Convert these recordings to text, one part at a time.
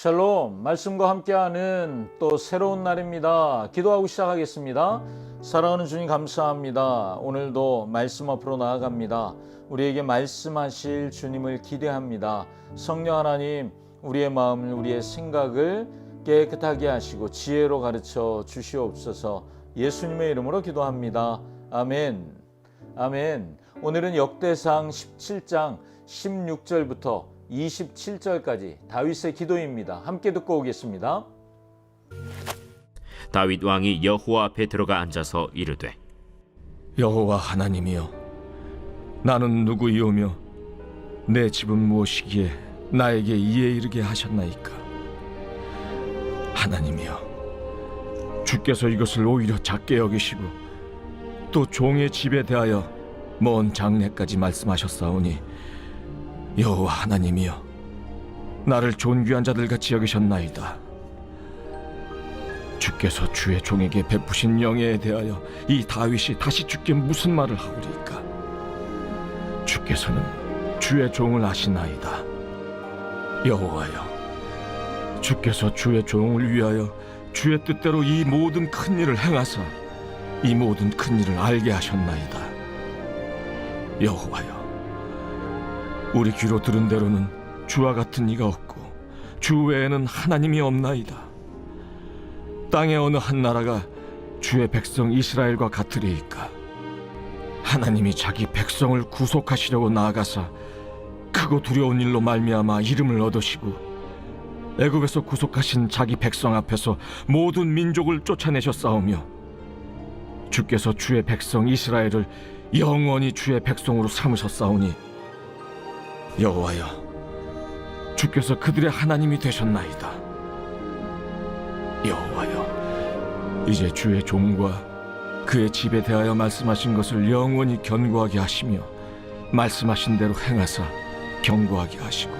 샬롬, 말씀과 함께하는 또 새로운 날입니다. 기도하고 시작하겠습니다. 사랑하는 주님 감사합니다. 오늘도 말씀 앞으로 나아갑니다. 우리에게 말씀하실 주님을 기대합니다. 성령 하나님, 우리의 마음을, 우리의 생각을 깨끗하게 하시고 지혜로 가르쳐 주시옵소서. 예수님의 이름으로 기도합니다. 아멘. 아멘. 오늘은 역대상 17장 16절부터 27절까지 다윗의 기도입니다. 함께 듣고 오겠습니다. 다윗 왕이 여호와 앞에 들어가 앉아서 이르되, 여호와 하나님이여, 나는 누구이오며 내 집은 무엇이기에 나에게 이에 이르게 하셨나이까? 하나님이여, 주께서 이것을 오히려 작게 여기시고 또 종의 집에 대하여 먼 장래까지 말씀하셨사오니, 여호와 하나님이여, 나를 존귀한 자들같이 여기셨나이다. 주께서 주의 종에게 베푸신 영예에 대하여 이 다윗이 다시 주께 무슨 말을 하오리까? 주께서는 주의 종을 아시나이다. 여호와여, 주께서 주의 종을 위하여 주의 뜻대로 이 모든 큰 일을 행하사 이 모든 큰 일을 알게 하셨나이다. 여호와여, 우리 귀로 들은 대로는 주와 같은 이가 없고 주 외에는 하나님이 없나이다. 땅의 어느 한 나라가 주의 백성 이스라엘과 같으리이까? 하나님이 자기 백성을 구속하시려고 나아가사 크고 두려운 일로 말미암아 이름을 얻으시고 애굽에서 구속하신 자기 백성 앞에서 모든 민족을 쫓아내셨사오며, 주께서 주의 백성 이스라엘을 영원히 주의 백성으로 삼으셨사오니, 여호와여, 주께서 그들의 하나님이 되셨나이다. 여호와여, 이제 주의 종과 그의 집에 대하여 말씀하신 것을 영원히 견고하게 하시며 말씀하신 대로 행하사 견고하게 하시고,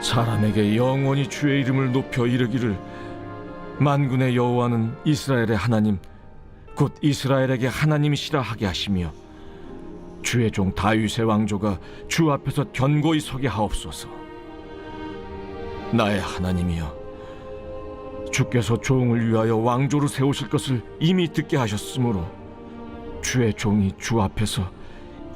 사람에게 영원히 주의 이름을 높여 이르기를, 만군의 여호와는 이스라엘의 하나님 곧 이스라엘에게 하나님이시라 하게 하시며, 주의 종 다윗의 왕조가 주 앞에서 견고히 서게 하옵소서. 나의 하나님이여, 주께서 종을 위하여 왕조를 세우실 것을 이미 듣게 하셨으므로 주의 종이 주 앞에서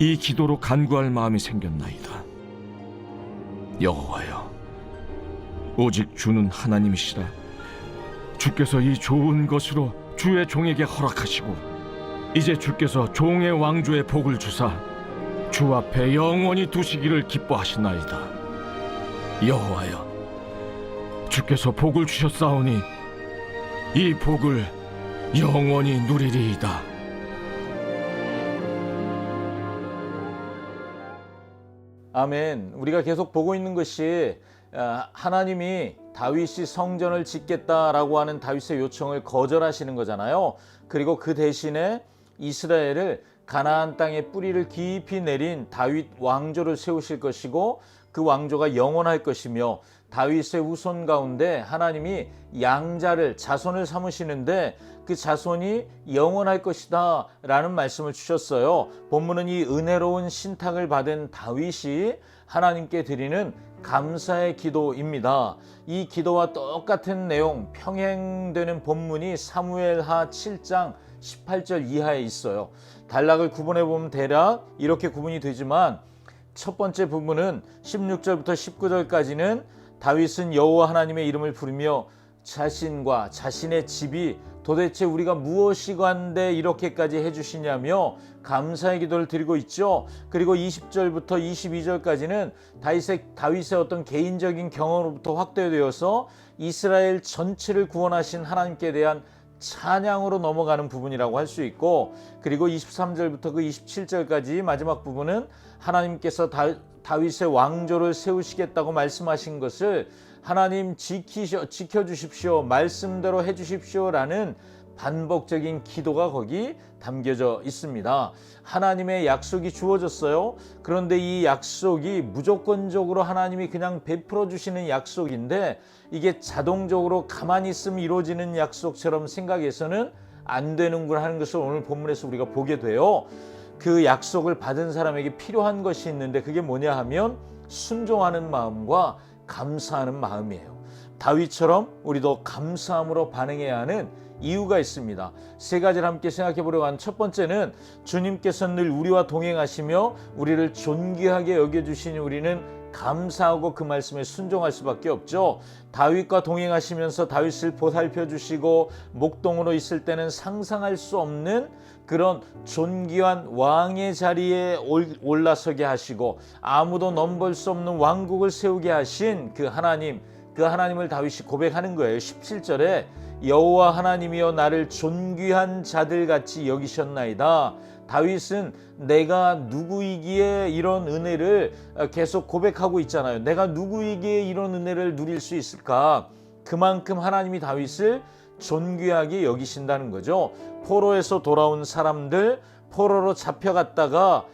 이 기도로 간구할 마음이 생겼나이다. 여호와여, 오직 주는 하나님이시라. 주께서 이 좋은 것으로 주의 종에게 허락하시고, 이제 주께서 종의 왕조의 복을 주사 주 앞에 영원히 두시기를 기뻐하시나이다. 여호와여, 주께서 복을 주셨사오니 이 복을 영원히 누리리이다. 아멘. 우리가 계속 보고 있는 것이 하나님이 다윗이 성전을 짓겠다라고 하는 다윗의 요청을 거절하시는 거잖아요. 그리고 그 대신에 이스라엘을 가나안 땅에 뿌리를 깊이 내린 다윗 왕조를 세우실 것이고, 그 왕조가 영원할 것이며, 다윗의 후손 가운데 하나님이 양자를, 자손을 삼으시는데 그 자손이 영원할 것이다 라는 말씀을 주셨어요. 본문은 이 은혜로운 신탁을 받은 다윗이 하나님께 드리는 감사의 기도입니다. 이 기도와 똑같은 내용, 평행되는 본문이 사무엘하 7장 18절 이하에 있어요. 단락을 구분해 보면 대략 이렇게 구분이 되지만, 첫 번째 부분은 16절부터 19절까지는 다윗은 여호와 하나님의 이름을 부르며 자신과 자신의 집이 도대체 우리가 무엇이건데 이렇게까지 해주시냐며 감사의 기도를 드리고 있죠. 그리고 20절부터 22절까지는 다윗의 어떤 개인적인 경험으로부터 확대되어서 이스라엘 전체를 구원하신 하나님께 대한 찬양으로 넘어가는 부분이라고 할 수 있고, 그리고 23절부터 그 27절까지 마지막 부분은 하나님께서 다윗의 왕조를 세우시겠다고 말씀하신 것을 하나님 지켜주십시오, 말씀대로 해주십시오 라는 반복적인 기도가 거기 담겨져 있습니다. 하나님의 약속이 주어졌어요. 그런데 이 약속이 무조건적으로 하나님이 그냥 베풀어 주시는 약속인데, 이게 자동적으로 가만히 있으면 이루어지는 약속처럼 생각해서는 안 되는구나 하는 것을 오늘 본문에서 우리가 보게 돼요. 그 약속을 받은 사람에게 필요한 것이 있는데, 그게 뭐냐 하면 순종하는 마음과 감사하는 마음이에요. 다윗처럼 우리도 감사함으로 반응해야 하는 이유가 있습니다. 세 가지를 함께 생각해 보려고 하는 첫 번째는 주님께서 늘 우리와 동행하시며 우리를 존귀하게 여겨주시니 우리는 감사하고 그 말씀에 순종할 수밖에 없죠. 다윗과 동행하시면서 다윗을 보살펴 주시고 목동으로 있을 때는 상상할 수 없는 그런 존귀한 왕의 자리에 올라서게 하시고 아무도 넘볼 수 없는 왕국을 세우게 하신 그 하나님을 다윗이 고백하는 거예요. 17절에 여호와 하나님이여 나를 존귀한 자들같이 여기셨나이다. 다윗은 내가 누구이기에 이런 은혜를 계속 고백하고 있잖아요. 내가 누구이기에 이런 은혜를 누릴 수 있을까? 그만큼 하나님이 다윗을 존귀하게 여기신다는 거죠. 포로에서 돌아온 사람들, 포로로 잡혀갔다가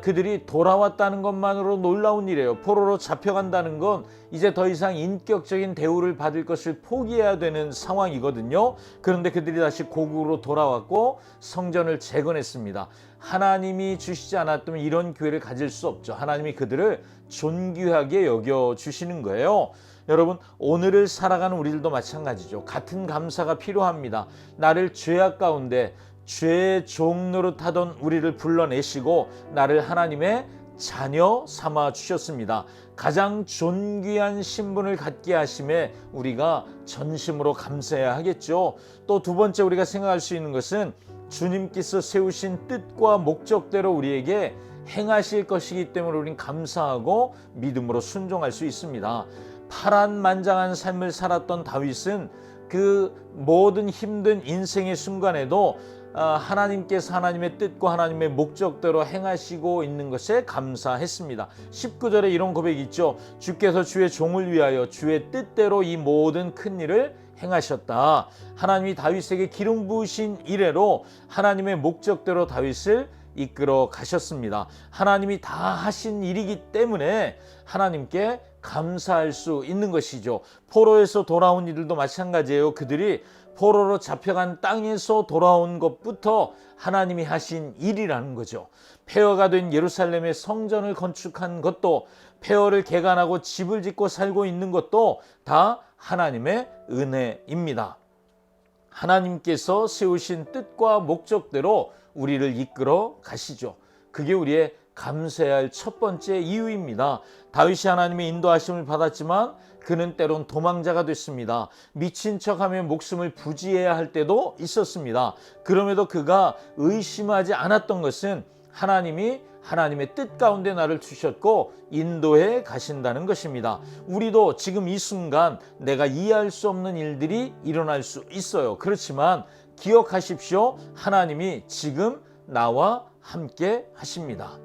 그들이 돌아왔다는 것만으로 놀라운 일이에요. 포로로 잡혀간다는 건 이제 더 이상 인격적인 대우를 받을 것을 포기해야 되는 상황이거든요. 그런데 그들이 다시 고국으로 돌아왔고 성전을 재건했습니다. 하나님이 주시지 않았다면 이런 기회를 가질 수 없죠. 하나님이 그들을 존귀하게 여겨주시는 거예요. 여러분, 오늘을 살아가는 우리들도 마찬가지죠. 같은 감사가 필요합니다. 나를 죄악 가운데 죄의 종 노릇하던 우리를 불러내시고 나를 하나님의 자녀 삼아 주셨습니다. 가장 존귀한 신분을 갖게 하심에 우리가 전심으로 감사해야 하겠죠. 또 두 번째 우리가 생각할 수 있는 것은 주님께서 세우신 뜻과 목적대로 우리에게 행하실 것이기 때문에 우리는 감사하고 믿음으로 순종할 수 있습니다. 파란만장한 삶을 살았던 다윗은 그 모든 힘든 인생의 순간에도 하나님께서 하나님의 뜻과 하나님의 목적대로 행하시고 있는 것에 감사했습니다. 19절에 이런 고백이 있죠. 주께서 주의 종을 위하여 주의 뜻대로 이 모든 큰 일을 행하셨다. 하나님이 다윗에게 기름 부으신 이래로 하나님의 목적대로 다윗을 이끌어 가셨습니다. 하나님이 다 하신 일이기 때문에 하나님께 감사할 수 있는 것이죠. 포로에서 돌아온 이들도 마찬가지예요. 그들이 포로로 잡혀간 땅에서 돌아온 것부터 하나님이 하신 일이라는 거죠. 폐허가 된 예루살렘의 성전을 건축한 것도, 폐허를 개간하고 집을 짓고 살고 있는 것도 다 하나님의 은혜입니다. 하나님께서 세우신 뜻과 목적대로 우리를 이끌어 가시죠. 그게 우리의 감사해야 할 첫 번째 이유입니다. 다윗이 하나님의 인도하심을 받았지만 그는 때론 도망자가 됐습니다. 미친 척하며 목숨을 부지해야 할 때도 있었습니다. 그럼에도 그가 의심하지 않았던 것은 하나님이 하나님의 뜻 가운데 나를 주셨고 인도해 가신다는 것입니다. 우리도 지금 이 순간 내가 이해할 수 없는 일들이 일어날 수 있어요. 그렇지만 기억하십시오. 하나님이 지금 나와 함께 하십니다.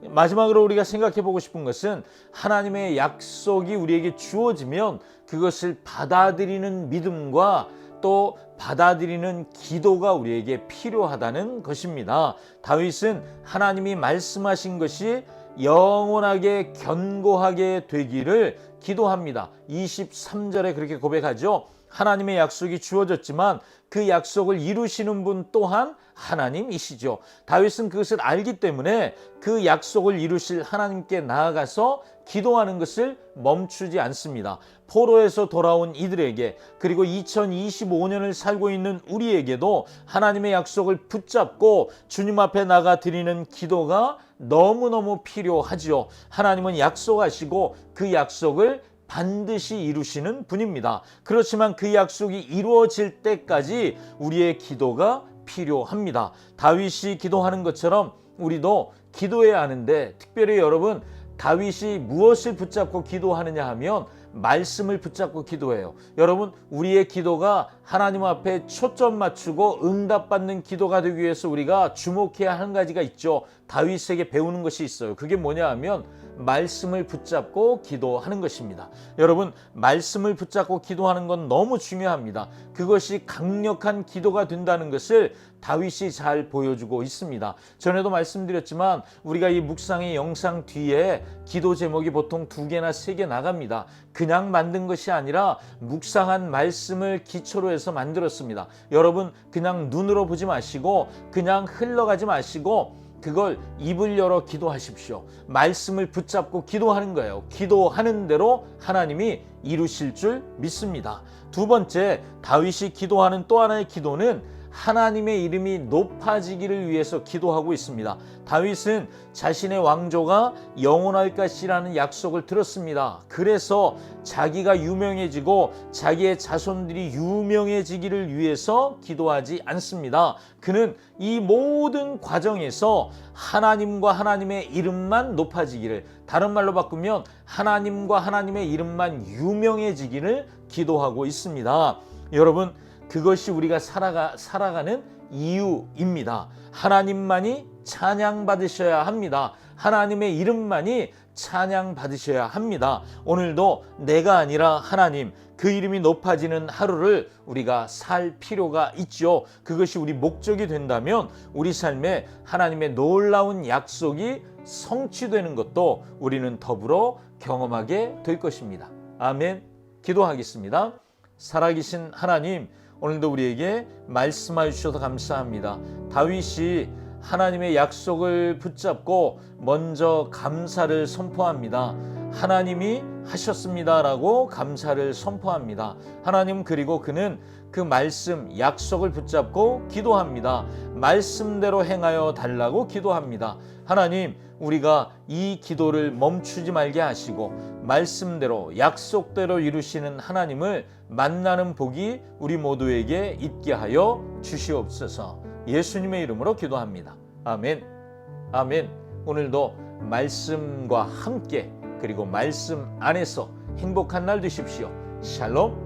마지막으로 우리가 생각해 보고 싶은 것은 하나님의 약속이 우리에게 주어지면 그것을 받아들이는 믿음과 또 받아들이는 기도가 우리에게 필요하다는 것입니다. 다윗은 하나님이 말씀하신 것이 영원하게 견고하게 되기를 기도합니다. 23절에 그렇게 고백하죠. 하나님의 약속이 주어졌지만 그 약속을 이루시는 분 또한 하나님이시죠. 다윗은 그것을 알기 때문에 그 약속을 이루실 하나님께 나아가서 기도하는 것을 멈추지 않습니다. 포로에서 돌아온 이들에게, 그리고 2025년을 살고 있는 우리에게도 하나님의 약속을 붙잡고 주님 앞에 나가 드리는 기도가 너무너무 필요하지요. 하나님은 약속하시고 그 약속을 반드시 이루시는 분입니다. 그렇지만 그 약속이 이루어질 때까지 우리의 기도가 필요합니다. 다윗이 기도하는 것처럼 우리도 기도해야 하는데, 특별히 여러분, 다윗이 무엇을 붙잡고 기도하느냐 하면 말씀을 붙잡고 기도해요. 여러분, 우리의 기도가 하나님 앞에 초점 맞추고 응답받는 기도가 되기 위해서 우리가 주목해야 하는 가지가 있죠. 다윗에게 배우는 것이 있어요. 그게 뭐냐 하면 말씀을 붙잡고 기도하는 것입니다. 여러분, 말씀을 붙잡고 기도하는 건 너무 중요합니다. 그것이 강력한 기도가 된다는 것을 다윗이 잘 보여주고 있습니다. 전에도 말씀드렸지만 우리가 이 묵상의 영상 뒤에 기도 제목이 보통 2개나 3개 나갑니다. 그냥 만든 것이 아니라 묵상한 말씀을 기초로 해서 만들었습니다. 여러분, 그냥 눈으로 보지 마시고 그냥 흘러가지 마시고 그걸 입을 열어 기도하십시오. 말씀을 붙잡고 기도하는 거예요. 기도하는 대로 하나님이 이루실 줄 믿습니다. 두 번째, 다윗이 기도하는 또 하나의 기도는 하나님의 이름이 높아지기를 위해서 기도하고 있습니다. 다윗은 자신의 왕조가 영원할 것이라는 약속을 들었습니다. 그래서 자기가 유명해지고 자기의 자손들이 유명해지기를 위해서 기도하지 않습니다. 그는 이 모든 과정에서 하나님과 하나님의 이름만 높아지기를, 다른 말로 바꾸면 하나님과 하나님의 이름만 유명해지기를 기도하고 있습니다. 여러분, 그것이 우리가 살아가는 이유입니다. 하나님만이 찬양받으셔야 합니다. 하나님의 이름만이 찬양받으셔야 합니다. 오늘도 내가 아니라 하나님, 그 이름이 높아지는 하루를 우리가 살 필요가 있죠. 그것이 우리 목적이 된다면 우리 삶에 하나님의 놀라운 약속이 성취되는 것도 우리는 더불어 경험하게 될 것입니다. 아멘. 기도하겠습니다. 살아계신 하나님, 오늘도 우리에게 말씀하여 주셔서 감사합니다. 다윗이 하나님의 약속을 붙잡고 먼저 감사를 선포합니다. 하나님이 하셨습니다라고 감사를 선포합니다. 하나님, 그리고 그는 그 말씀, 약속을 붙잡고 기도합니다. 말씀대로 행하여 달라고 기도합니다. 하나님, 우리가 이 기도를 멈추지 말게 하시고 말씀대로 약속대로 이루시는 하나님을 만나는 복이 우리 모두에게 있게 하여 주시옵소서. 예수님의 이름으로 기도합니다. 아멘. 아멘. 오늘도 말씀과 함께, 그리고 말씀 안에서 행복한 날 되십시오. 샬롬.